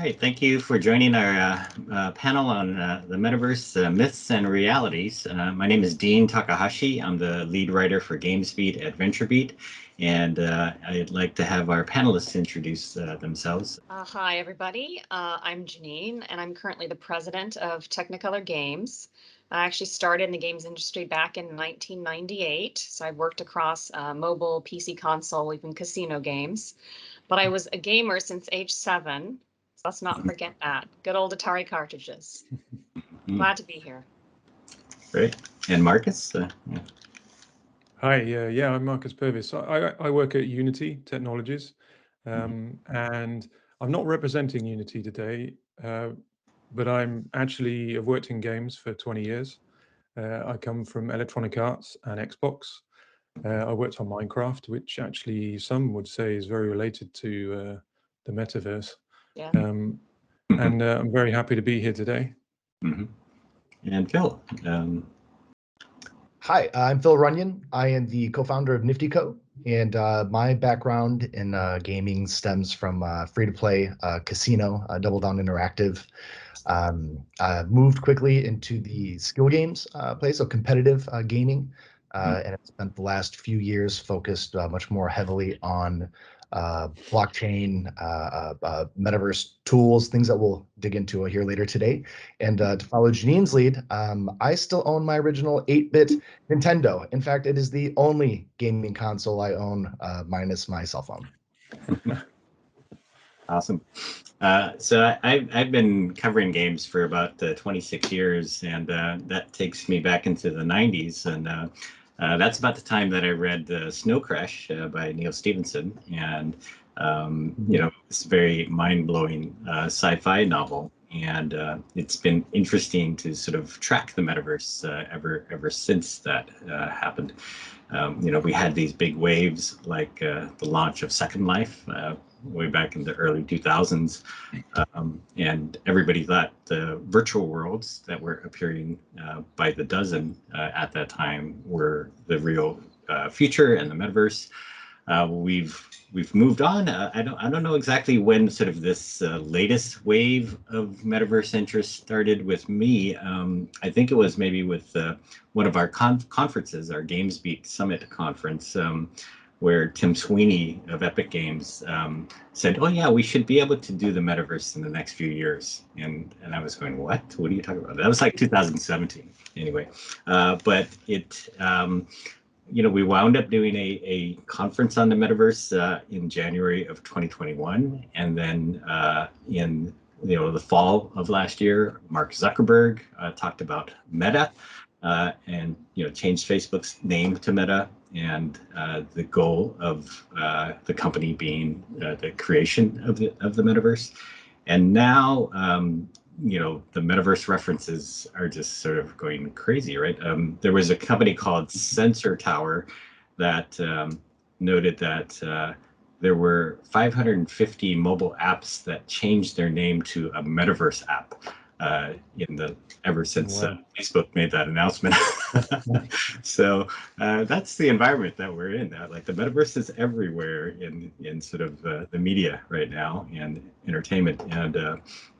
right, thank you for joining our panel on the Metaverse Myths and Realities. My name is Dean Takahashi. I'm the lead writer for GamesBeat at VentureBeat, and I'd like to have our panelists introduce themselves. Hi, everybody. I'm Jeaneane, and I'm currently the president of Technicolor Games. I actually started in the games industry back in 1998, so I've worked across mobile, PC console, even casino games. But I was a gamer since age 7, so let's not forget that. Good old Atari cartridges. Glad to be here. Great. And Marcus? Yeah. Hi, yeah, I'm Marcus Purvis. I work at Unity Technologies, and I'm not representing Unity today, but I've worked in games for 20 years. I come from Electronic Arts and Xbox. I worked on Minecraft, which actually some would say is very related to the Metaverse. Yeah. And I'm very happy to be here today. And Phil? Hi, I'm Phil Runyan. I am the co-founder of NiftyCo, and my background in gaming stems from free-to-play casino, Double Down Interactive. Moved quickly into the skill games play, so competitive gaming, and I've spent the last few years focused much more heavily on blockchain, metaverse tools, things that we'll dig into here later today. And to follow Jeaneane's lead, I still own my original 8-bit Nintendo. In fact, it is the only gaming console I own, minus my cell phone. Awesome. So I've been covering games for about 26 years, and that takes me back into the 90s. And that's about the time that I read Snow Crash by Neil Stephenson. And, you know, it's a very mind-blowing sci-fi novel. And it's been interesting to sort of track the metaverse ever since that happened. You know, we had these big waves like the launch of Second Life way back in the early 2000s. And everybody thought the virtual worlds that were appearing by the dozen at that time were the real future and the metaverse. We've moved on. I don't know exactly when sort of this latest wave of metaverse interest started with me. I think it was maybe with one of our conferences, our GamesBeat Summit conference, where Tim Sweeney of Epic Games said, "Oh yeah, we should be able to do the metaverse in the next few years." And I was going, "What? What are you talking about?" That was like 2017, anyway. But it. You know, we wound up doing a conference on the metaverse in January of 2021, and then in the fall of last year, Mark Zuckerberg talked about Meta, and changed Facebook's name to Meta, and the goal of the company being the creation of the metaverse, and now. The metaverse references are just sort of going crazy, right? There was a company called Sensor Tower that noted that there were 550 mobile apps that changed their name to a metaverse app ever since Facebook made that announcement. So that's the environment that we're in now. Like the metaverse is everywhere in sort of the media right now and entertainment,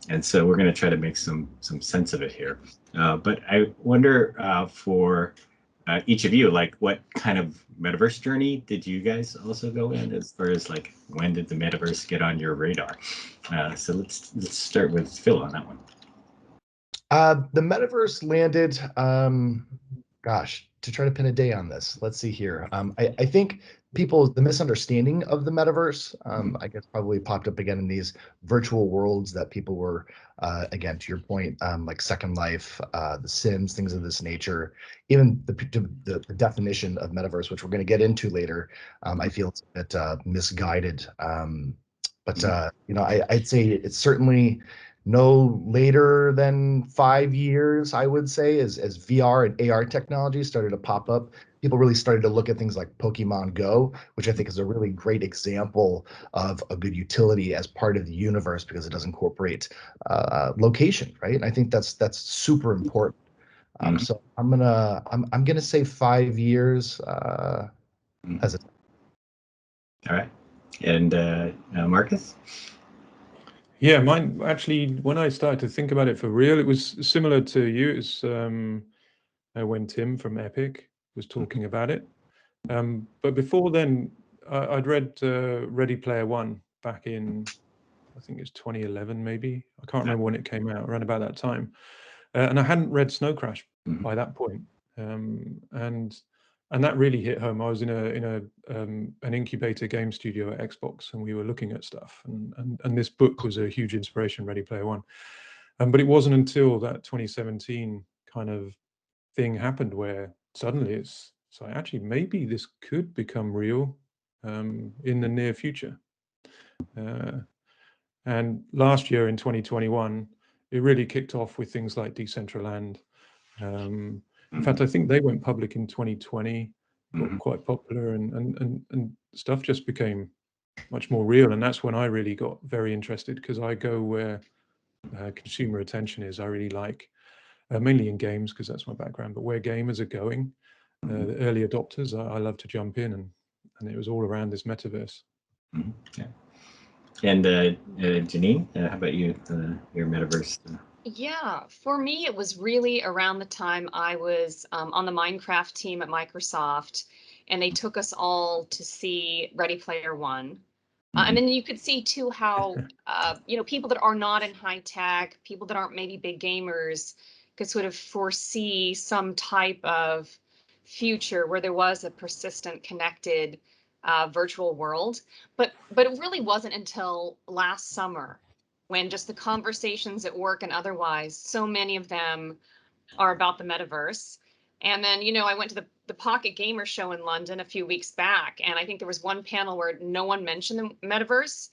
and so we're going to try to make some sense of it here. But I wonder for each of you, like, what kind of metaverse journey did you guys also go in, as far as like when did the metaverse get on your radar? So let's start with Phil on that one. The metaverse landed, to try to pin a day on this, let's see here. I think the misunderstanding of the metaverse, I guess, probably popped up again in these virtual worlds that people were, again, to your point, like Second Life, The Sims, things of this nature. Even the definition of metaverse, which we're going to get into later, I feel it's a bit misguided. But I'd say it's certainly no later than 5 years, I would say, as VR and AR technology started to pop up. People really started to look at things like Pokemon Go, which I think is a really great example of a good utility as part of the universe, because it does incorporate location, right? And I think that's super important. So I'm gonna say 5 years as a. All right, and Marcus. Yeah, mine actually, when I started to think about it for real, it was similar to you. It was when Tim from Epic was talking about it. But before then, I'd read Ready Player One back in, I think it's 2011, maybe. I can't remember when it came out, around about that time. And I hadn't read Snow Crash by that point. And that really hit home. I was in an incubator game studio at Xbox, and we were looking at stuff. And this book was a huge inspiration, Ready Player One. But it wasn't until that 2017 kind of thing happened where suddenly it's like, actually, maybe this could become real in the near future. And last year in 2021, it really kicked off with things like Decentraland. In fact, I think they went public in 2020, got quite popular, and stuff just became much more real. And that's when I really got very interested, because I go where consumer attention is. I really like, mainly in games, because that's my background, but where gamers are going, the early adopters, I love to jump in, and it was all around this metaverse. Yeah. And Jeaneane, how about you, your metaverse? Yeah, for me, it was really around the time I was on the Minecraft team at Microsoft, and they took us all to see Ready Player One. And then you could see too how, people that are not in high tech, people that aren't maybe big gamers, could sort of foresee some type of future where there was a persistent, connected virtual world. But it really wasn't until last summer, when just the conversations at work and otherwise, so many of them are about the metaverse. And then, I went to the Pocket Gamer show in London a few weeks back, and I think there was one panel where no one mentioned the metaverse.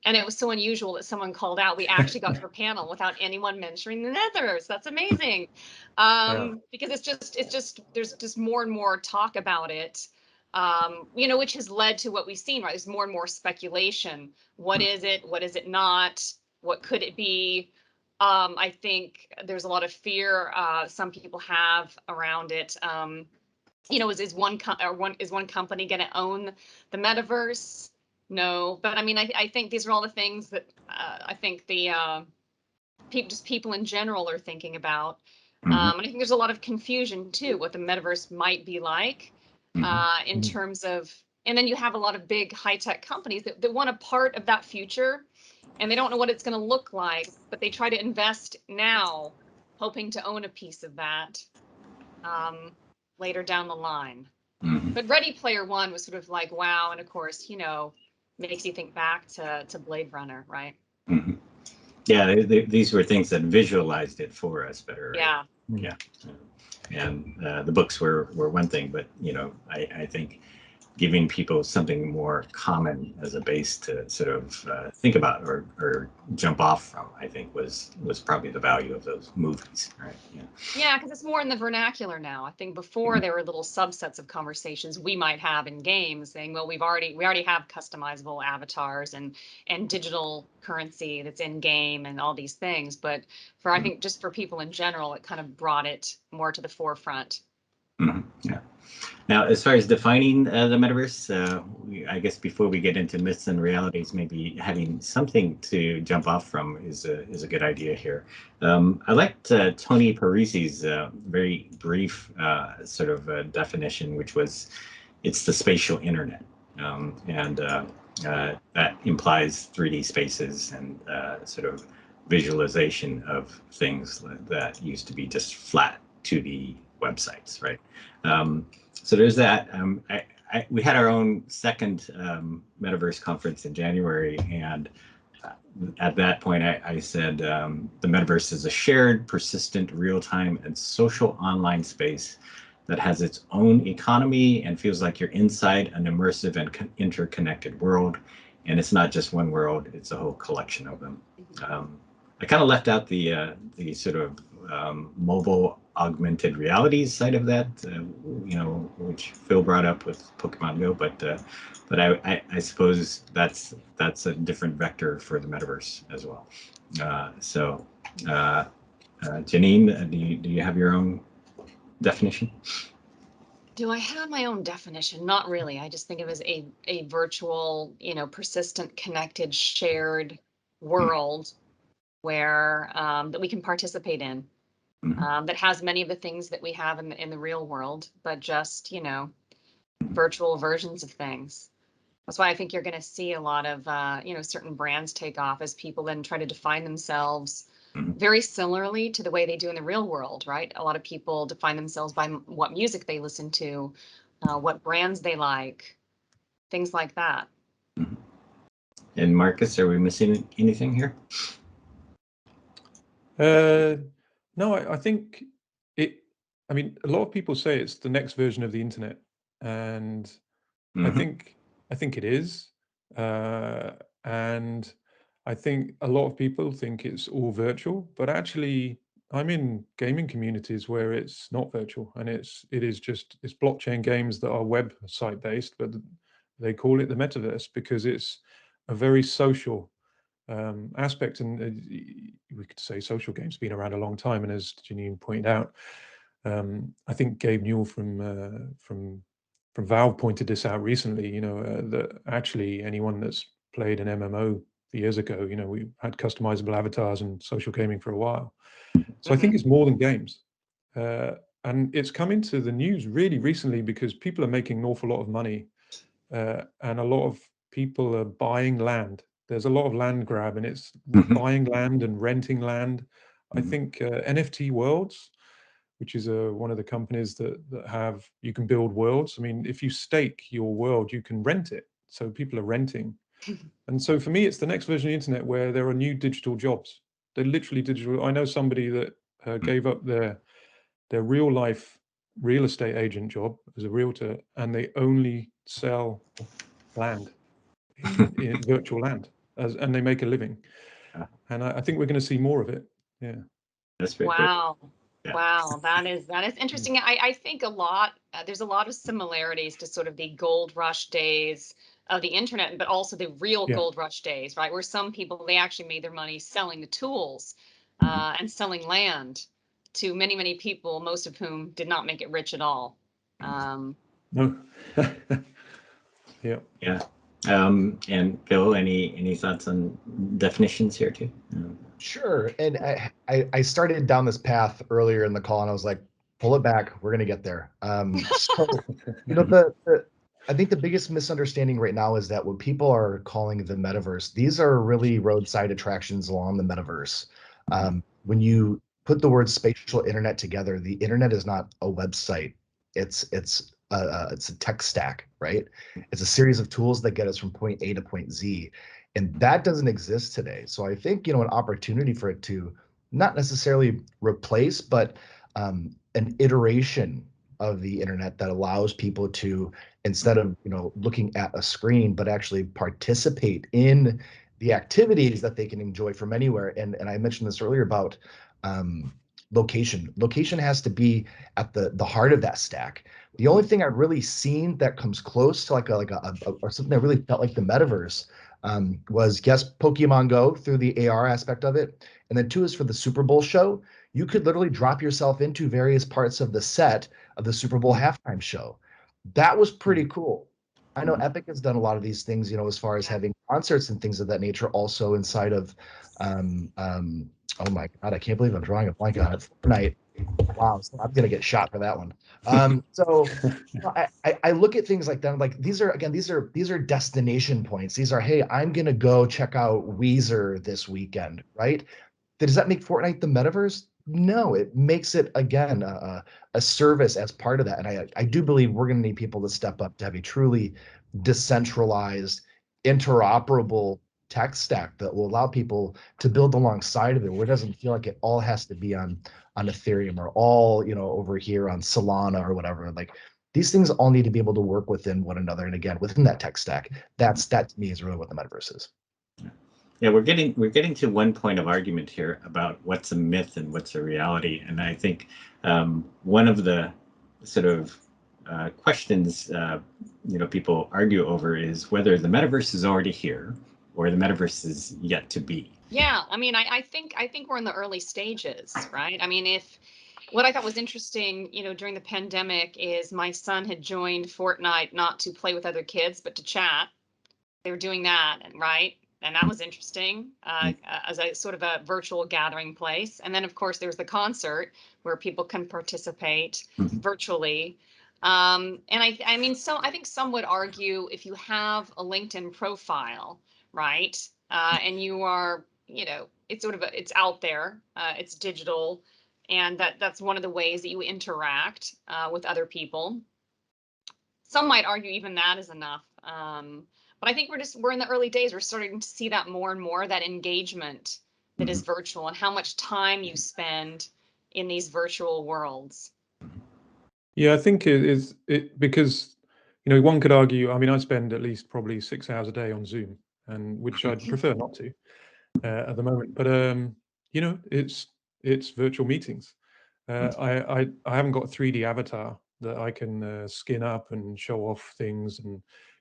And it was so unusual that someone called out, we actually got to a panel without anyone mentioning the metaverse. That's amazing. Because it's just, there's just more and more talk about it, which has led to what we've seen, right? There's more and more speculation. What is it? What is it not? What could it be? I think there's a lot of fear some people have around it. Is one company going to own the metaverse? No, but I mean, I think these are all the things that I think the people in general are thinking about. And I think there's a lot of confusion too, what the metaverse might be like in terms of, and then you have a lot of big high-tech companies that want a part of that future, and they don't know what it's going to look like, but they try to invest now, hoping to own a piece of that later down the line. But Ready Player One was sort of like, wow, and of course, makes you think back to Blade Runner, right? Yeah, these were things that visualized it for us better, right? Yeah. And the books were one thing, but I think giving people something more common as a base to sort of think about or jump off from, I think was probably the value of those movies, right? Yeah, because it's more in the vernacular now. I think before there were little subsets of conversations we might have in games saying, well, we already have customizable avatars and digital currency that's in game and all these things. But I think just for people in general, it kind of brought it more to the forefront. Yeah. Now, as far as defining the metaverse, I guess before we get into myths and realities, maybe having something to jump off from is a good idea here. I liked Tony Parisi's very brief sort of definition, which was it's the spatial internet, and that implies 3D spaces and sort of visualization of things that used to be just flat 2D websites, right? So there's that. We had our own second Metaverse conference in January, and at that point I said the Metaverse is a shared, persistent, real-time, and social online space that has its own economy and feels like you're inside an immersive and interconnected world. And it's not just one world, it's a whole collection of them. I kind of left out the sort of mobile augmented reality side of that, which Phil brought up with Pokemon Go, but I suppose that's a different vector for the metaverse as well. So, Jeaneane, do you have your own definition? Do I have my own definition? Not really. I just think of it as a virtual, persistent, connected, shared world where that we can participate in, that has many of the things that we have in the real world, but just, you know, virtual versions of things. That's why I think you're going to see a lot of, you know, certain brands take off as people then try to define themselves very similarly to the way they do in the real world, right? A lot of people define themselves by what music they listen to, what brands they like, things like that. And Marcus, are we missing anything here? No, I think I mean, a lot of people say it's the next version of the internet, and I think it is, and I think a lot of people think it's all virtual, but actually, I'm in gaming communities where it's not virtual, and it's blockchain games that are website based, but they call it the metaverse because it's a very social aspect, and we could say social games have been around a long time, and as Jeaneane pointed out, I think Gabe Newell from Valve pointed this out recently, you know, that actually anyone that's played an MMO years ago, you know, we had customizable avatars and social gaming for a while. So I think it's more than games. And it's come into the news really recently because people are making an awful lot of money, and a lot of people are buying land. There's a lot of land grab, and it's buying land and renting land. I think NFT Worlds, which is one of the companies that have, you can build worlds. I mean, if you stake your world, you can rent it. So people are renting. And so for me, it's the next version of the internet where there are new digital jobs. They're literally digital. I know somebody that gave up their real life real estate agent job as a realtor, and they only sell land in virtual land, and they make a living. And I think we're going to see more of it. Yeah. That's very Wow. cool. Yeah. Wow, that is interesting. I think a lot, there's a lot of similarities to sort of the gold rush days of the internet, but also the real gold rush days, right? Where some people, they actually made their money selling the tools and selling land to many, many people, most of whom did not make it rich at all. No. Yeah. Yeah. And Phil, any thoughts on definitions here too? Sure. And I started down this path earlier in the call, and I was like, pull it back. We're going to get there. So, you know, I think the biggest misunderstanding right now is that what people are calling the metaverse, these are really roadside attractions along the metaverse. When you put the word spatial internet together, the internet is not a website. It's a tech stack, right? It's a series of tools that get us from point A to point Z. And that doesn't exist today. So I think, you know, an opportunity for it to not necessarily replace, but an iteration of the internet that allows people to, instead of, you know, looking at a screen, but actually participate in the activities that they can enjoy from anywhere. And I mentioned this earlier about location. Location has to be at the heart of that stack. The only thing I've really seen that comes close to like a or something that really felt like the metaverse was, yes, Pokemon Go through the AR aspect of it. And then two is for the Super Bowl show. You could literally drop yourself into various parts of the set of the Super Bowl halftime show. That was pretty cool. I know Epic has done a lot of these things, you know, as far as having concerts and things of that nature also inside of, oh my God, I can't believe I'm drawing a blank on it. Fortnite. Wow, so I'm gonna get shot for that one. So I look at things like that. Like these are destination points. These are, hey, I'm gonna go check out Weezer this weekend, right? Does that make Fortnite the metaverse? No, it makes it again a service as part of that. And I do believe we're gonna need people to step up to have a truly decentralized, interoperable tech stack that will allow people to build alongside of it, where it doesn't feel like it all has to be on Ethereum or all, you know, over here on Solana or whatever. Like these things all need to be able to work within one another. And again, within that tech stack, that to me is really what the metaverse is. Yeah, we're getting to one point of argument here about what's a myth and what's a reality. And I think one of the sort of questions you know, people argue over is whether the metaverse is already here or the metaverse is yet to be. Yeah, I mean, I think we're in the early stages, right? I mean, what I thought was interesting, you know, during the pandemic is my son had joined Fortnite not to play with other kids, but to chat. They were doing that, right? and that was interesting as a sort of a virtual gathering place. And then, of course, there's the concert where people can participate virtually. And I mean, so I think some would argue if you have a LinkedIn profile, right, and you are, you know, it's sort of it's out there, it's digital, and that's one of the ways that you interact with other people. Some might argue even that is enough. But I think we're in the early days. We're starting to see that more and more, that engagement that is virtual and how much time you spend in these virtual worlds. Yeah, I think it is because, you know, one could argue, I mean, I spend at least probably 6 hours a day on Zoom, and which I'd prefer not to at the moment. But you know, it's virtual meetings. I haven't got a 3D avatar that I can skin up and show off things, and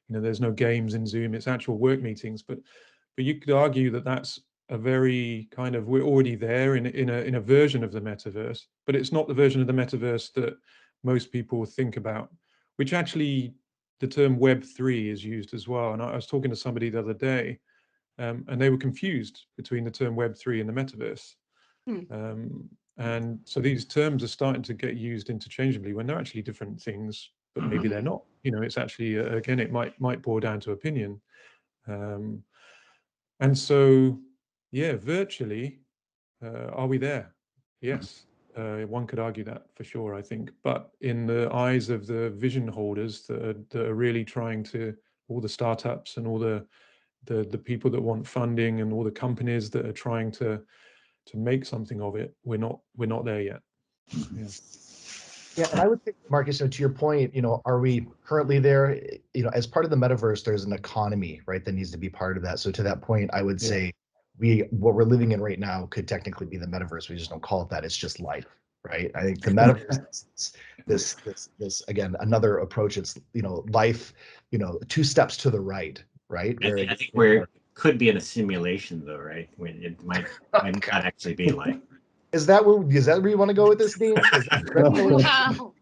you know, there's no games in Zoom. It's actual work meetings. But you could argue that that's a very kind of, we're already there in a version of the metaverse, but it's not the version of the metaverse that most people think about, which actually the term Web3 is used as well. And I was talking to somebody the other day, and they were confused between the term Web3 and the metaverse. And so these terms are starting to get used interchangeably when they're actually different things, but maybe they're not. You know, it's actually, again, it might boil down to opinion. And so, yeah, virtually, are we there? Yes. One could argue that for sure, I think. But in the eyes of the vision holders that are really trying to, all the startups and all the people that want funding and all the companies that are trying to make something of it, we're not there yet. Yeah. Yeah, and I would think, Marcus, to your point, you know, are we currently there? You know, as part of the metaverse, there's an economy, right, that needs to be part of that. So to that point, I would say what we're living in right now could technically be the metaverse. We just don't call it that. It's just life, right? I think the metaverse is this again, another approach. It's, you know, life, you know, 2 steps to the right, right? I think we're could be in a simulation though, right? When it might not actually be life. Is that where you want to go with this, Dean? Wow.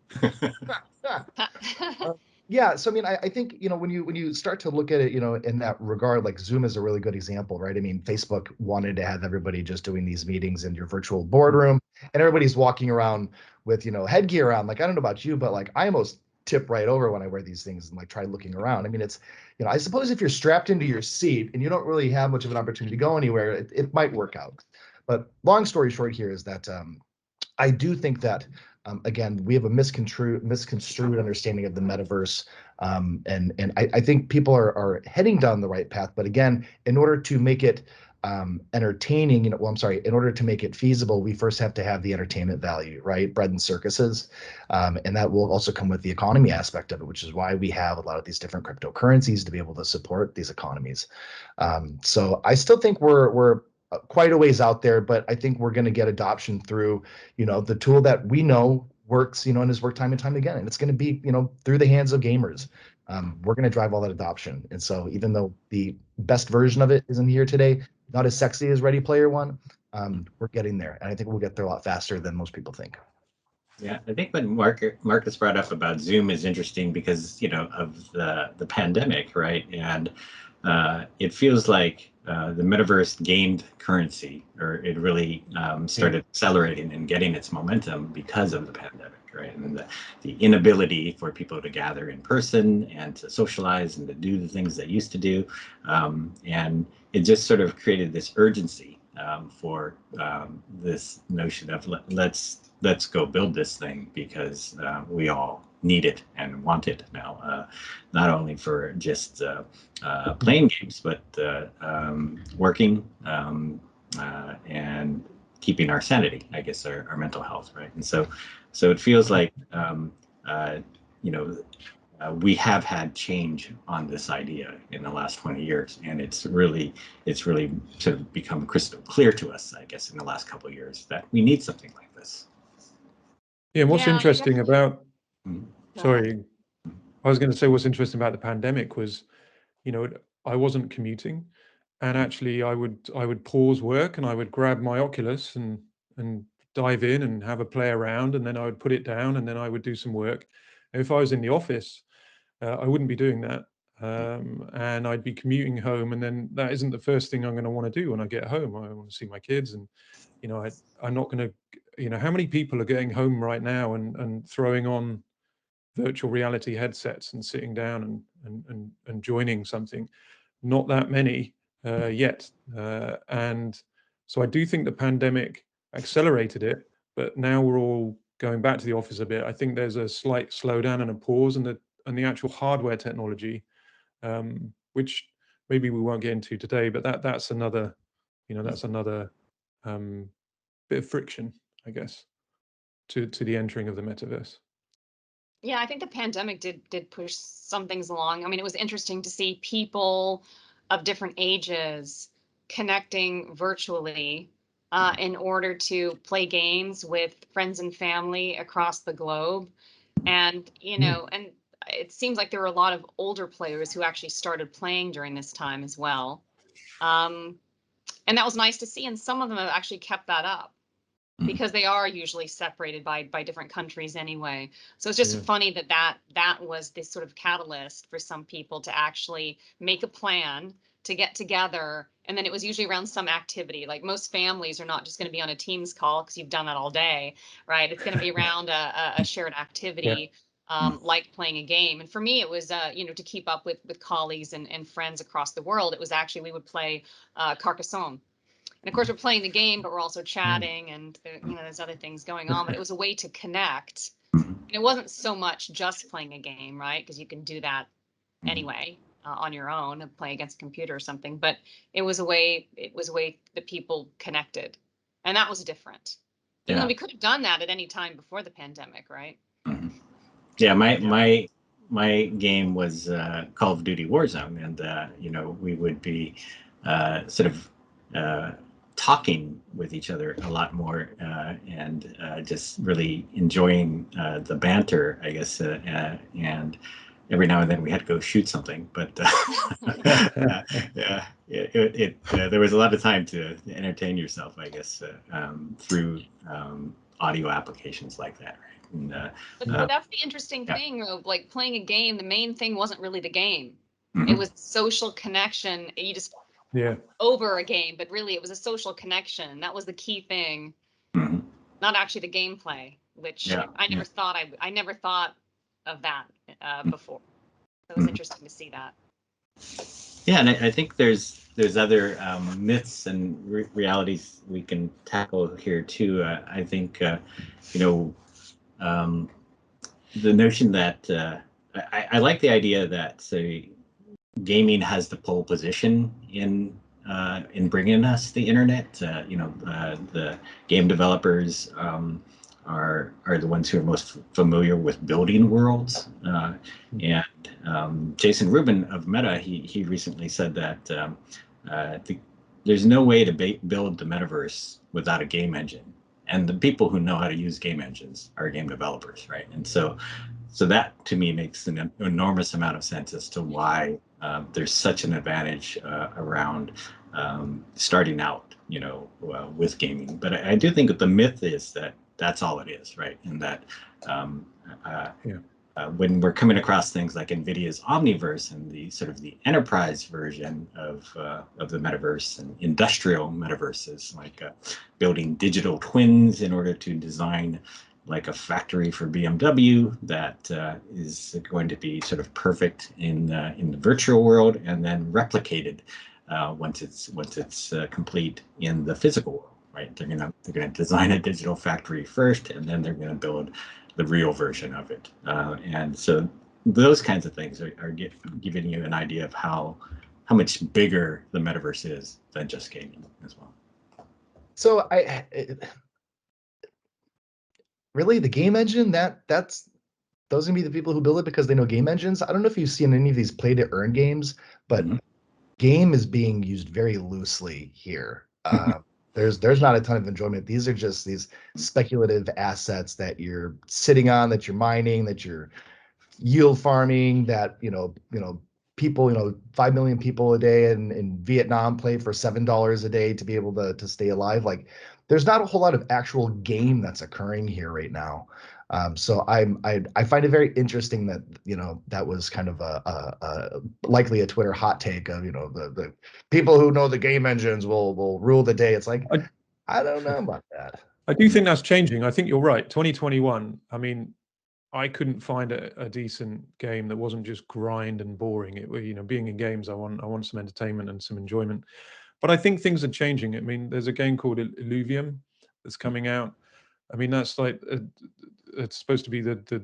Yeah, so I mean, I think, you know, when you start to look at it, you know, in that regard, like Zoom is a really good example, right? I mean, Facebook wanted to have everybody just doing these meetings in your virtual boardroom, and everybody's walking around with, you know, headgear on. Like, I don't know about you, but like I almost tip right over when I wear these things and like try looking around. I mean, it's, you know, I suppose if you're strapped into your seat and you don't really have much of an opportunity to go anywhere, it might work out. But long story short here is that I do think that, again, we have a misconstrued understanding of the metaverse, and I think people are heading down the right path. But again, in order to make it entertaining, you know, well, I'm sorry, in order to make it feasible, we first have to have the entertainment value, right? Bread and circuses, and that will also come with the economy aspect of it, which is why we have a lot of these different cryptocurrencies to be able to support these economies. So I still think we're quite a ways out there, but I think we're going to get adoption through, you know, the tool that we know works, you know, and has worked time and time again. And it's going to be, you know, through the hands of gamers. We're going to drive all that adoption. And so even though the best version of it isn't here today, not as sexy as Ready Player One, we're getting there. And I think we'll get there a lot faster than most people think. Yeah, I think what Marcus brought up about Zoom is interesting because, you know, of the pandemic, right? And it feels like the metaverse gained currency, or it really started accelerating and getting its momentum because of the pandemic, right? And the inability for people to gather in person and to socialize and to do the things they used to do. And it just sort of created this urgency for this notion of let's go build this thing because we all need it and want it now, not only for just playing games, but working and keeping our sanity, I guess, our mental health, right? And so it feels like, you know, we have had change on this idea in the last 20 years, and it's really sort of become crystal clear to us, I guess, in the last couple of years that we need something like this. Yeah, and what's interesting about, Mhm. sorry, I was going to say what's interesting about the pandemic was, you know, I wasn't commuting, and actually I would pause work and I would grab my Oculus and dive in and have a play around, and then I would put it down and then I would do some work. And if I was in the office, I wouldn't be doing that. and I'd be commuting home, and then that isn't the first thing I'm going to want to do when I get home. I want to see my kids, and I'm not going to, how many people are getting home right now and throwing on virtual reality headsets and sitting down and joining something? Not that many yet, and so I do think the pandemic accelerated it, but now we're all going back to the office a bit. I think there's a slight slowdown and a pause in the actual hardware technology, which maybe we won't get into today, but that's another, bit of friction, I guess, to the entering of the metaverse. Yeah, I think the pandemic did push some things along. I mean, it was interesting to see people of different ages connecting virtually in order to play games with friends and family across the globe. And, and it seems like there were a lot of older players who actually started playing during this time as well. And that was nice to see. And some of them have actually kept that up, because they are usually separated by different countries anyway. So it's just funny that was this sort of catalyst for some people to actually make a plan to get together. And then it was usually around some activity. Like most families are not just going to be on a Teams call because you've done that all day, right? It's going to be around a shared activity. Like playing a game. And for me, it was, to keep up with colleagues and friends across the world. It was actually, we would play Carcassonne. And of course, we're playing the game, but we're also chatting, and there's other things going on. But it was a way to connect. And it wasn't so much just playing a game, right? Because you can do that anyway on your own and play against a computer or something. But it was a way. That people connected, and that was different. Even though we could have done that at any time before the pandemic, right? Yeah, my game was Call of Duty Warzone, and we would be sort of talking with each other a lot more, and just really enjoying the banter, I guess, and every now and then we had to go shoot something, but yeah, there was a lot of time to entertain yourself, I guess, through audio applications like that, right? And, but that's the interesting thing, though. Like playing a game, the main thing wasn't really the game. It was social connection. You just over a game, but really it was a social connection. That was the key thing, not actually the gameplay, which I never thought I never thought of that before. So it was interesting to see that. Yeah, and I think there's other myths and realities we can tackle here too. I think the notion that I like the idea that, say, gaming has the pole position in bringing us the internet. The game developers are the ones who are most familiar with building worlds. And Jason Rubin of Meta, he recently said that there's no way to build the metaverse without a game engine. And the people who know how to use game engines are game developers, right? And so that to me makes an enormous amount of sense as to why there's such an advantage around starting out, with gaming. But I do think that the myth is that that's all it is, right? And that when we're coming across things like NVIDIA's Omniverse and the sort of the enterprise version of the metaverse and industrial metaverses, like building digital twins in order to design like a factory for BMW that is going to be sort of perfect in the virtual world and then replicated once it's complete in the physical world, right? They're gonna design a digital factory first, and then they're gonna build the real version of it. And so those kinds of things are giving you an idea of how much bigger the metaverse is than just gaming as well. So really, the game engine, that's those are gonna be the people who build it because they know game engines. I don't know if you've seen any of these play to earn games, but game is being used very loosely here. There's not a ton of enjoyment. These are just these speculative assets that you're sitting on, that you're mining, that you're yield farming, that people, 5 million people a day in Vietnam play for $7 a day to be able to stay alive. Like, there's not a whole lot of actual game that's occurring here right now. So I find it very interesting that, you know, that was kind of a likely a Twitter hot take of, you know, the people who know the game engines will rule the day. It's like, I don't know about that. I do think that's changing. I think you're right. 2021, I mean, I couldn't find a decent game that wasn't just grind and boring. It, you know, being in games, I want some entertainment and some enjoyment. But I think things are changing. I mean, there's a game called Illuvium that's coming out. I mean, that's like it's supposed to be the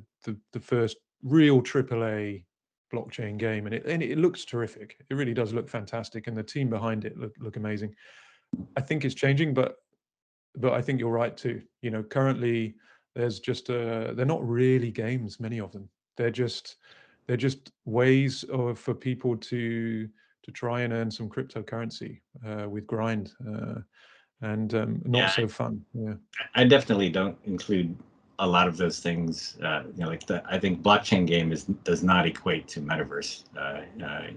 first real AAA blockchain game, and it looks terrific. It really does look fantastic, and the team behind it look amazing. I think it's changing, but I think you're right too. You know, currently there's just they're not really games, many of them. They're just ways for people to try and earn some cryptocurrency with grind, and not so fun. Yeah, I definitely don't include a lot of those things. You know, like I think blockchain game does not equate to metaverse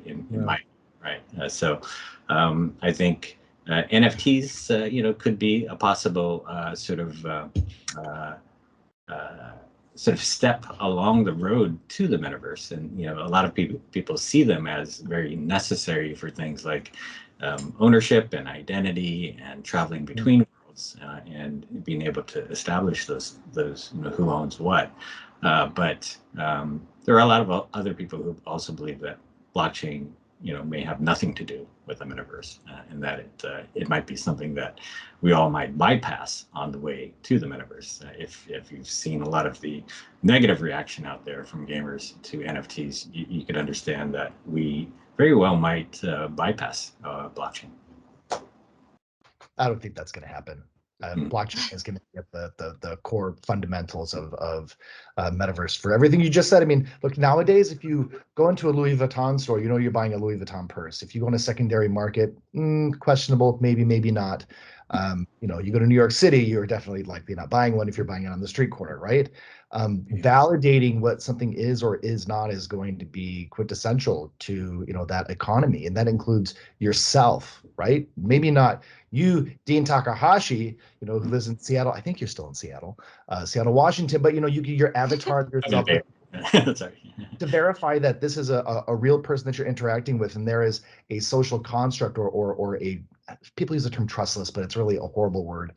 in my right. So I think NFTs, you know, could be a possible sort of step along the road to the metaverse, and you know, a lot of people see them as very necessary for things like ownership and identity and traveling between worlds and being able to establish those you know, who owns what. But there are a lot of other people who also believe that blockchain, you know, may have nothing to do with the metaverse, and that it might be something that we all might bypass on the way to the metaverse. If you've seen a lot of the negative reaction out there from gamers to NFTs, you could understand that we very well might bypass blockchain. I don't think that's going to happen. Blockchain is going to get the core fundamentals of metaverse for everything you just said. I mean, look, nowadays, if you go into a Louis Vuitton store, you know you're buying a Louis Vuitton purse. If you go in a secondary market, questionable, maybe not. You know, you go to New York City, you're definitely likely not buying one if you're buying it on the street corner, right? Validating what something is or is not is going to be quintessential to, you know, that economy, and that includes yourself, right? Maybe not you, Dean Takahashi, you know, who lives in Seattle. I think you're still in Seattle, Seattle, Washington. But you know, your avatar yourself to verify that this is a real person that you're interacting with, and there is a social construct or a, people use the term trustless, but it's really a horrible word.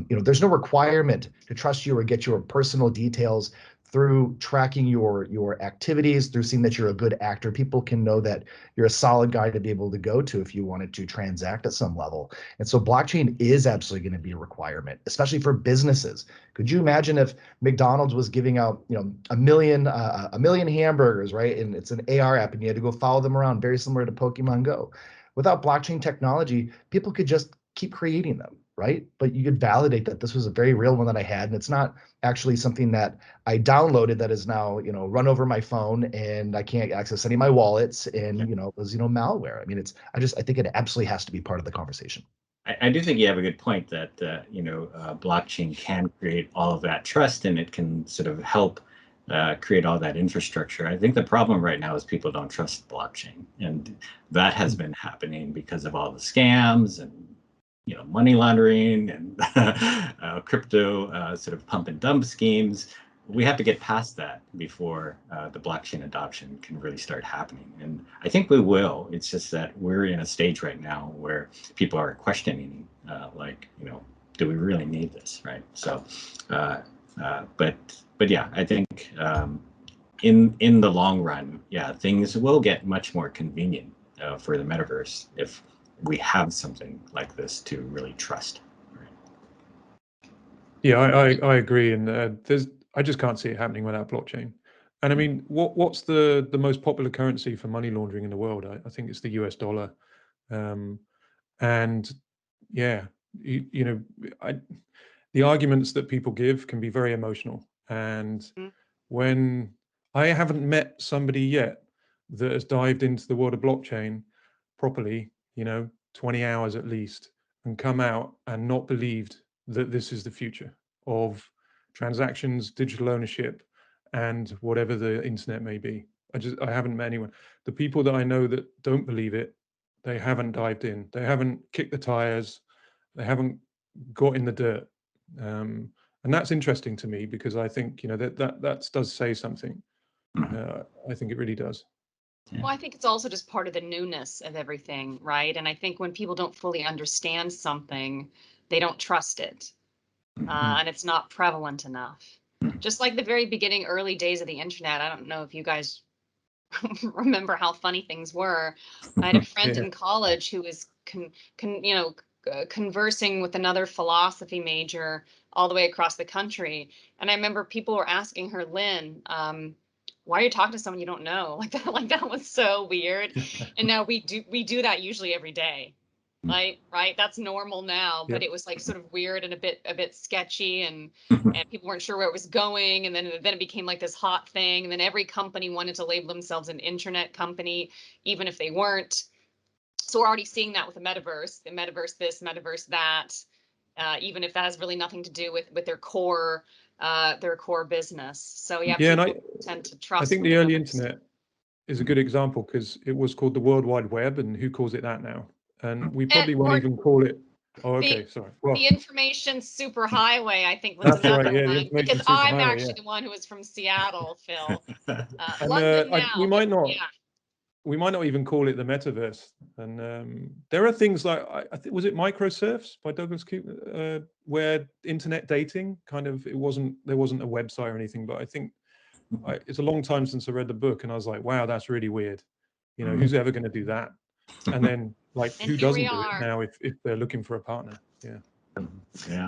You know, there's no requirement to trust you or get your personal details through tracking your activities, through seeing that you're a good actor. People can know that you're a solid guy to be able to go to if you wanted to transact at some level. And so blockchain is absolutely going to be a requirement, especially for businesses. Could you imagine if McDonald's was giving out, you know, a million hamburgers, right? And it's an AR app, and you had to go follow them around, very similar to Pokemon Go. Without blockchain technology, people could just keep creating them, right? But you could validate that this was a very real one that I had, and it's not actually something that I downloaded that is now, you know, run over my phone and I can't access any of my wallets, and you know, it was, you know, malware. I mean, I think it absolutely has to be part of the conversation. I do think you have a good point that you know, blockchain can create all of that trust, and it can sort of help create all that infrastructure. I think the problem right now is people don't trust blockchain, and that has been happening because of all the scams and, you know, money laundering and crypto sort of pump and dump schemes. We have to get past that before the blockchain adoption can really start happening. And I think we will. It's just that we're in a stage right now where people are questioning, like, you know, do we really need this, right? So, but yeah, I think in the long run, yeah, things will get much more convenient for the metaverse if we have something like this to really trust. yeah, I agree, and I just can't see it happening without blockchain. And I mean, what's the most popular currency for money laundering in the world? I think it's the US dollar. And yeah, you know, the arguments that people give can be very emotional. And when I haven't met somebody yet that has dived into the world of blockchain properly, you know, 20 hours at least, and come out and not believed that this is the future of transactions, digital ownership, and whatever the internet may be. I haven't met anyone. The people that I know that don't believe it, they haven't dived in. They haven't kicked the tires. They haven't got in the dirt. And that's interesting to me because I think, that does say something. I think it really does. Well, I think it's also just part of the newness of everything, right? And I think when people don't fully understand something, they don't trust it. And it's not prevalent enough. Just like the very beginning, early days of the internet. I don't know if you guys remember how funny things were. I had a friend in college who was conversing with another philosophy major all the way across the country. And I remember people were asking her, Lynn, why are you talking to someone you don't know? Like that was so weird. And now we do that usually every day. Right. That's normal now, but it was like sort of weird and a bit sketchy, and people weren't sure where it was going. And then it became like this hot thing. And then every company wanted to label themselves an internet company, even if they weren't. So we're already seeing that with the metaverse this, metaverse that, even if that has really nothing to do with their core business. So yeah, and people tend to trust. I think the early internet is a good example because it was called the World Wide Web, and who calls it that now? And we probably won't even call it. Oh, okay, sorry. Well, the information superhighway, I think, was another right, one, because I'm actually the one who was from Seattle, Phil. London now, we might not even call it the metaverse. And there are things like, I think, was it Microsurfs by Douglas Cooper, where internet dating there wasn't a website or anything, but I think it's a long time since I read the book, and I was like, wow, that's really weird. Who's ever going to do that? And then, who doesn't do it now if they're looking for a partner? Yeah.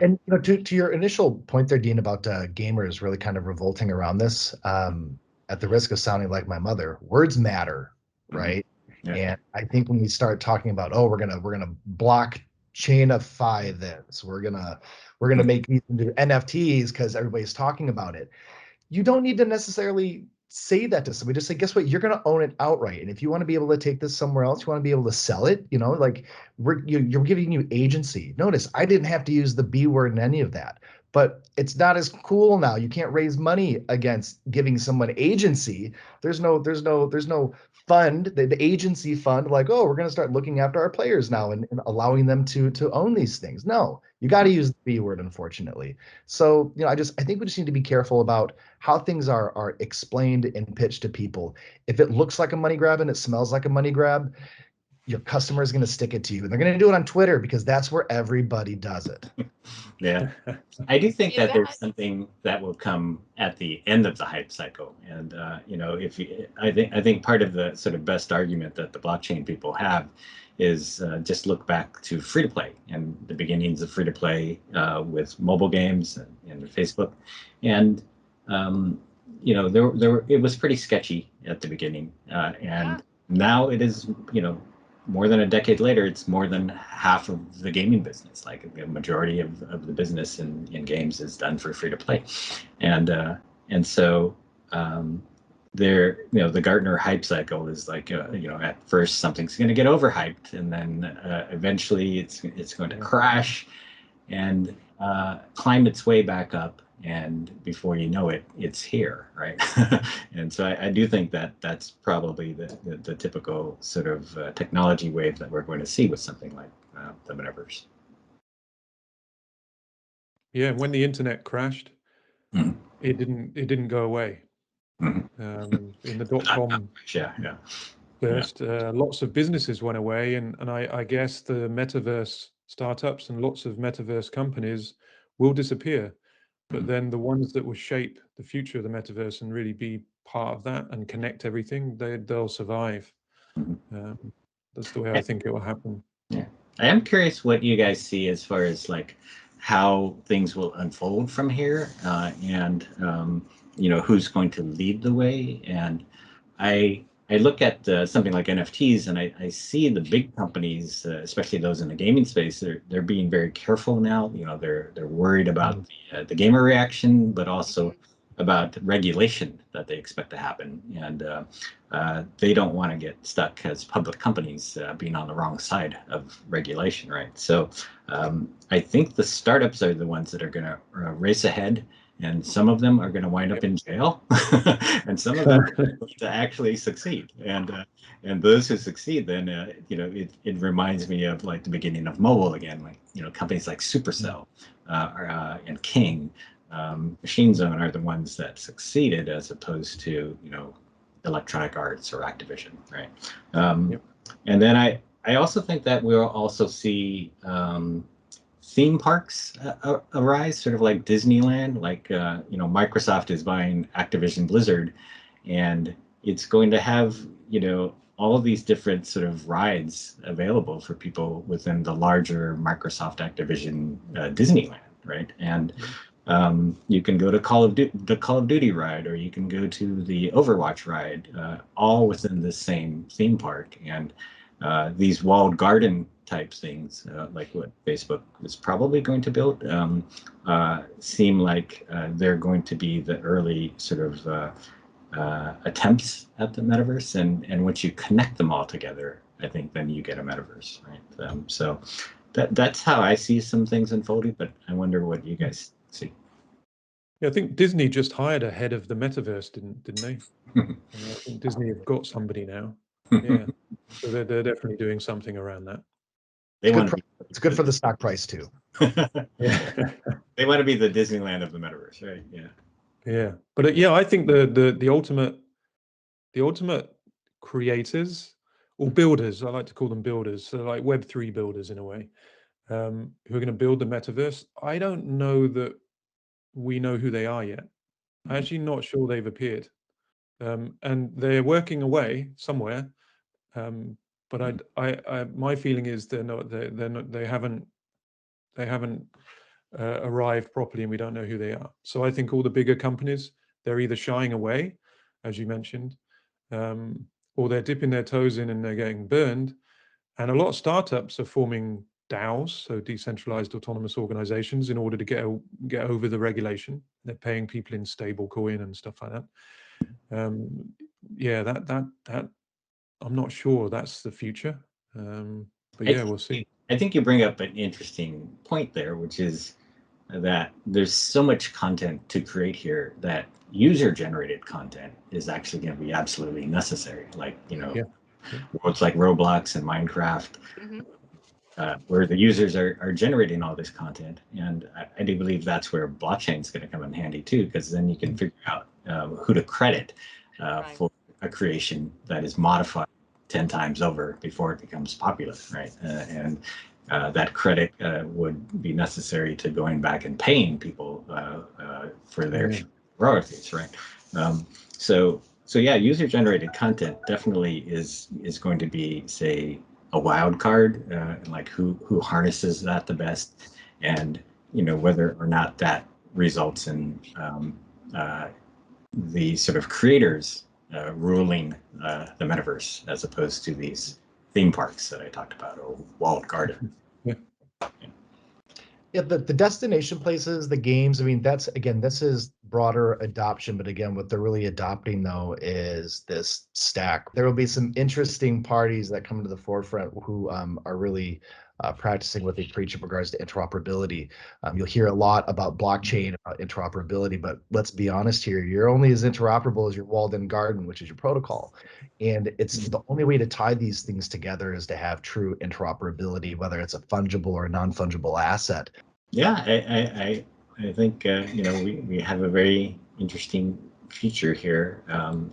And to your initial point there, Dean, about gamers really kind of revolting around this, at the risk of sounding like my mother, words matter, right? Yeah. And I think when we start talking about, we're gonna blockchainify this, we're gonna make these into NFTs because everybody's talking about it. You don't need to necessarily say that to somebody. Just say, guess what? You're going to own it outright. And if you want to be able to take this somewhere else, you want to be able to sell it, you're giving you agency. Notice I didn't have to use the B word in any of that, but it's not as cool now. You can't raise money against giving someone agency. There's no fund, the agency fund, like, we're going to start looking after our players now and allowing them to own these things. No, you got to use the B word, unfortunately. So, I think we just need to be careful about how things are explained and pitched to people. If it looks like a money grab and it smells like a money grab, your customer is going to stick it to you. And they're going to do it on Twitter because that's where everybody does it. Yeah. I do think that there's something that will come at the end of the hype cycle. And, I think part of the sort of best argument that the blockchain people have is just look back to free-to-play and the beginnings of free-to-play with mobile games and Facebook. And, it was pretty sketchy at the beginning. Now it is, more than a decade later, it's more than half of the gaming business. Like the majority of the business in games is done for free to play, and so the Gartner hype cycle is like at first something's going to get overhyped, and then eventually it's going to crash and climb its way back up. And before you know it, it's here, right? And so I do think that that's probably the typical sort of technology wave that we're going to see with something like the metaverse. Yeah, when the internet crashed, it didn't go away. In the .com burst, lots of businesses went away, and I guess the metaverse startups and lots of metaverse companies will disappear. But then the ones that will shape the future of the metaverse and really be part of that and connect everything, they'll survive. That's the way I think it will happen. Yeah, I am curious what you guys see as far as like how things will unfold from here, and who's going to lead the way. And I look at something like NFTs, and I see the big companies, especially those in the gaming space, they're being very careful now. They're worried about the gamer reaction, but also about regulation that they expect to happen, and they don't want to get stuck as public companies being on the wrong side of regulation, right? So I think the startups are the ones that are going to race ahead and some of them are going to wind up in jail, and some of them are going to actually succeed. And those who succeed, then it reminds me of like the beginning of mobile again, like companies like Supercell and King, Machine Zone are the ones that succeeded, as opposed to Electronic Arts or Activision, right? And then I also think that we'll also see theme parks arise, sort of like Disneyland. Like Microsoft is buying Activision Blizzard, and it's going to have all of these different sort of rides available for people within the larger Microsoft Activision Disneyland, right? And you can go to the Call of Duty ride, or you can go to the Overwatch ride, all within the same theme park. And these walled garden type things, like what Facebook is probably going to build, seem like they're going to be the early sort of attempts at the metaverse. And once you connect them all together, I think then you get a metaverse, right? So that's how I see some things unfolding, but I wonder what you guys see. Yeah, I think Disney just hired a head of the metaverse, didn't they? I think Disney have got somebody now. Yeah, so they're definitely doing something around that. It's good for the stock price too. Yeah. They want to be the Disneyland of the metaverse, right? Yeah. Yeah, but yeah, I think the ultimate creators or builders, I like to call them builders, so like Web3 builders in a way, who are going to build the metaverse. I don't know that we know who they are yet. I'm actually not sure they've appeared, and they're working away somewhere. But my feeling is they're not. They haven't arrived properly, and we don't know who they are. So I think all the bigger companies, they're either shying away, as you mentioned, or they're dipping their toes in and they're getting burned. And a lot of startups are forming DAOs, so decentralized autonomous organizations, in order to get over the regulation. They're paying people in stable coin and stuff like that. Yeah, that I'm not sure that's the future. But yeah, we'll see. I think you bring up an interesting point there, which is that there's so much content to create here that user-generated content is actually going to be absolutely necessary. Like, worlds like Roblox and Minecraft, where the users are generating all this content. And I do believe that's where blockchain is going to come in handy too, because then you can figure out who to credit for a creation that is modified 10 times over before it becomes popular, right? And that credit would be necessary to going back and paying people for their royalties, right? So yeah, user-generated content definitely is going to be, say, a wild card, like who harnesses that the best, and whether or not that results in the sort of creators ruling the metaverse, as opposed to these theme parks that I talked about, or walled garden. Yeah, the destination places, the games, I mean, that's, again, this is broader adoption, but again, what they're really adopting though is this stack. There will be some interesting parties that come to the forefront who are really practicing what they preach in regards to interoperability. You'll hear a lot about blockchain, about interoperability, but let's be honest here, you're only as interoperable as your walled-in garden, which is your protocol. And it's the only way to tie these things together is to have true interoperability, whether it's a fungible or a non-fungible asset. Yeah, I think we have a very interesting future here,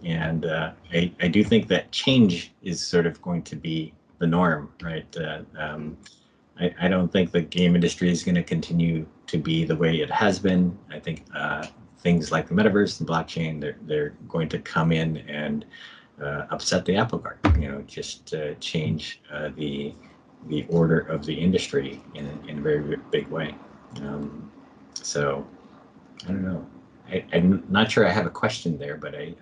and I do think that change is sort of going to be the norm, right? I don't think the game industry is going to continue to be the way it has been. I think things like the metaverse and blockchain, they're going to come in and upset the apple cart. Just change the order of the industry in a very big way. So I don't know. I'm not sure I have a question there, but I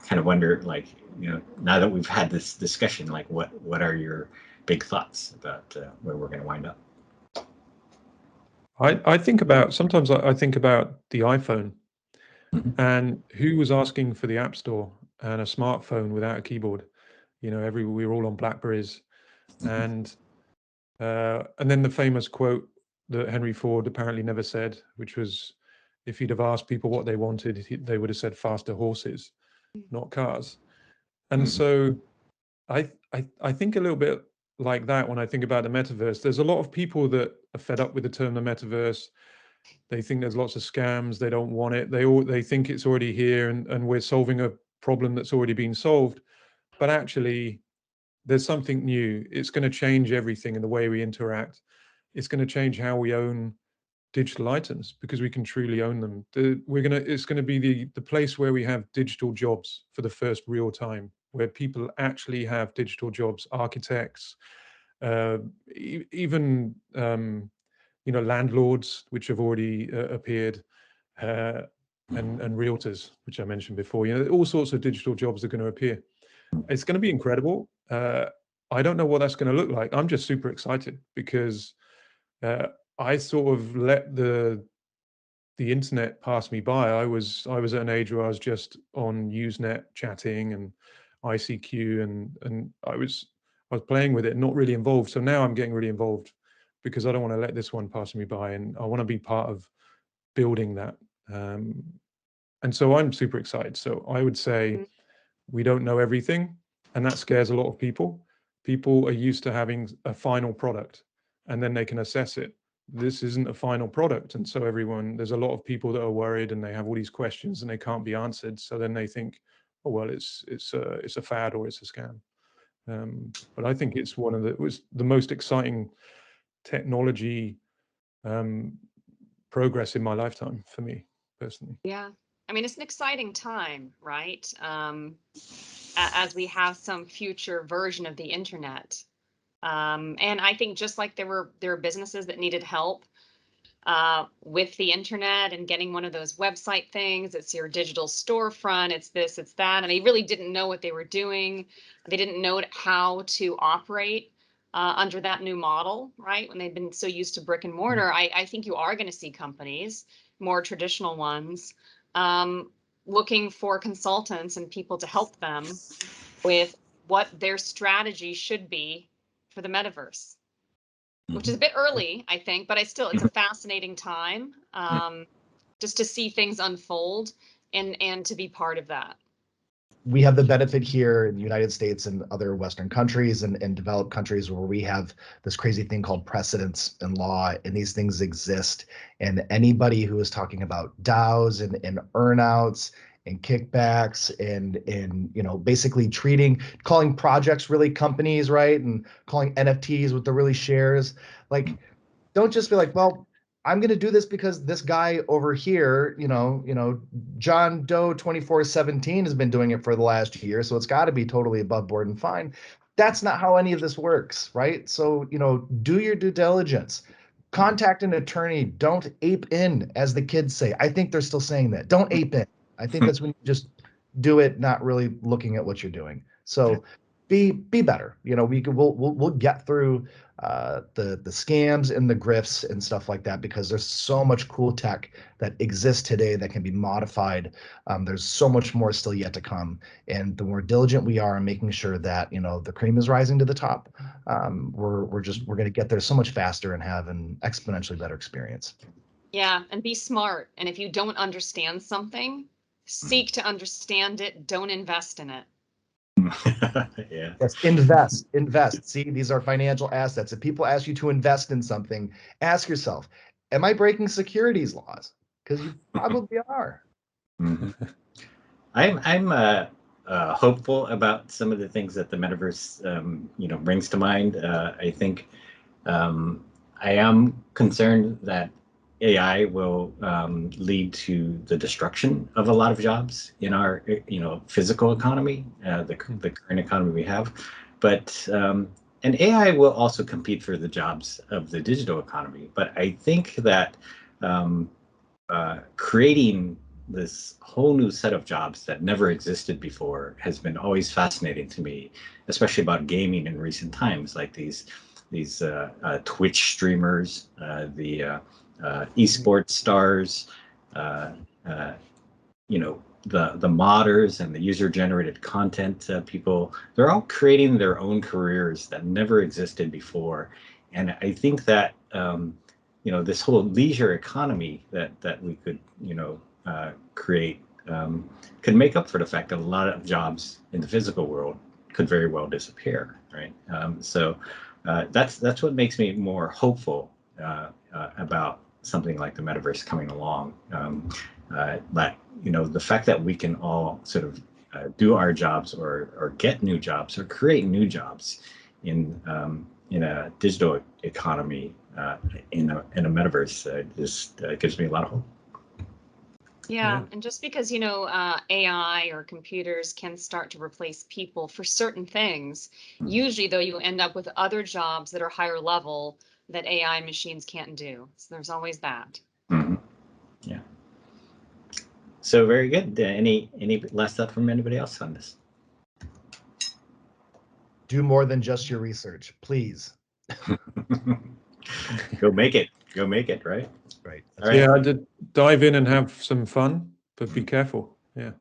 kind of wonder, like, now that we've had this discussion, like, what are your big thoughts about where we're going to wind up? I think about, sometimes I think about the iPhone and who was asking for the App Store and a smartphone without a keyboard. We were all on Blackberries, and then the famous quote that Henry Ford apparently never said, which was, If he'd have asked people what they wanted, they would have said faster horses, not cars. And so I think a little bit like that when I think about the metaverse. There's a lot of people that are fed up with the term the metaverse. They think there's lots of scams. They don't want it. They think it's already here, and we're solving a problem that's already been solved. But actually, there's something new. It's going to change everything in the way we interact. It's going to change how we own digital items, because we can truly own them. It's going to be the place where we have digital jobs for the first real time, where people actually have digital jobs, architects, even landlords, which have already appeared, and realtors, which I mentioned before. All sorts of digital jobs are going to appear. It's going to be incredible. I don't know what that's going to look like. I'm just super excited because I sort of let the internet pass me by. I was at an age where I was just on Usenet chatting and ICQ, and I was playing with it, not really involved. So now I'm getting really involved because I don't want to let this one pass me by, and I want to be part of building that. And so I'm super excited. So I would say we don't know everything, and that scares a lot of people. People are used to having a final product, and then they can assess it. This isn't a final product, and so there's a lot of people that are worried, and they have all these questions, and they can't be answered. So then they think, oh well, it's a fad or it's a scam. But I think it's it was the most exciting technology progress in my lifetime for me personally. Yeah, I mean, it's an exciting time, right? As we have some future version of the internet. And I think just like there were businesses that needed help with the internet and getting one of those website things. It's your digital storefront. It's this, it's that. And they really didn't know what they were doing. They didn't know how to operate under that new model, right? When they've been so used to brick and mortar. I think you are going to see companies, more traditional ones, looking for consultants and people to help them with what their strategy should be for the metaverse, which is a bit early, I think, but it's a fascinating time just to see things unfold and to be part of that. We have the benefit here in the United States and other Western countries and developed countries where we have this crazy thing called precedents and law, and these things exist. And anybody who is talking about DAOs and earnouts and kickbacks and basically calling projects really companies, right? And calling NFTs with the really shares. Like, don't just be like, well, I'm going to do this because this guy over here, John Doe 2417 has been doing it for the last year, so it's got to be totally above board and fine. That's not how any of this works, right? So, do your due diligence. Contact an attorney. Don't ape in, as the kids say. I think they're still saying that. Don't ape in. I think that's when you just do it, not really looking at what you're doing. So be better. We'll get through the scams and the grifts and stuff like that, because there's so much cool tech that exists today that can be modified. There's so much more still yet to come, and the more diligent we are in making sure that the cream is rising to the top, we're going to get there so much faster and have an exponentially better experience. Yeah, and be smart. And if you don't understand something, seek to understand it. Don't invest in it. Yeah. Yes, invest. See, these are financial assets. If people ask you to invest in something, ask yourself, am I breaking securities laws? Because you probably are. I'm hopeful about some of the things that the metaverse brings to mind. I think I am concerned that AI will lead to the destruction of a lot of jobs in our physical economy, the current economy we have. But and AI will also compete for the jobs of the digital economy. But I think that creating this whole new set of jobs that never existed before has been always fascinating to me, especially about gaming in recent times, like these Twitch streamers, the esports stars, the modders and the user-generated content people. They're all creating their own careers that never existed before, and I think that this whole leisure economy that we could, create could make up for the fact that a lot of jobs in the physical world could very well disappear, right? So that's what makes me more hopeful about something like the metaverse coming along. The fact that we can all sort of do our jobs or get new jobs or create new jobs in a digital economy in a metaverse just gives me a lot of hope. Yeah, and just because, AI or computers can start to replace people for certain things, usually though you end up with other jobs that are higher level that AI machines can't do. So there's always that. Mm-hmm. Yeah. So very good. Any last thought from anybody else on this? Do more than just your research, please. Go make it. Go make it, right? Right. All right. Yeah, I did dive in and have some fun, but be careful. Yeah.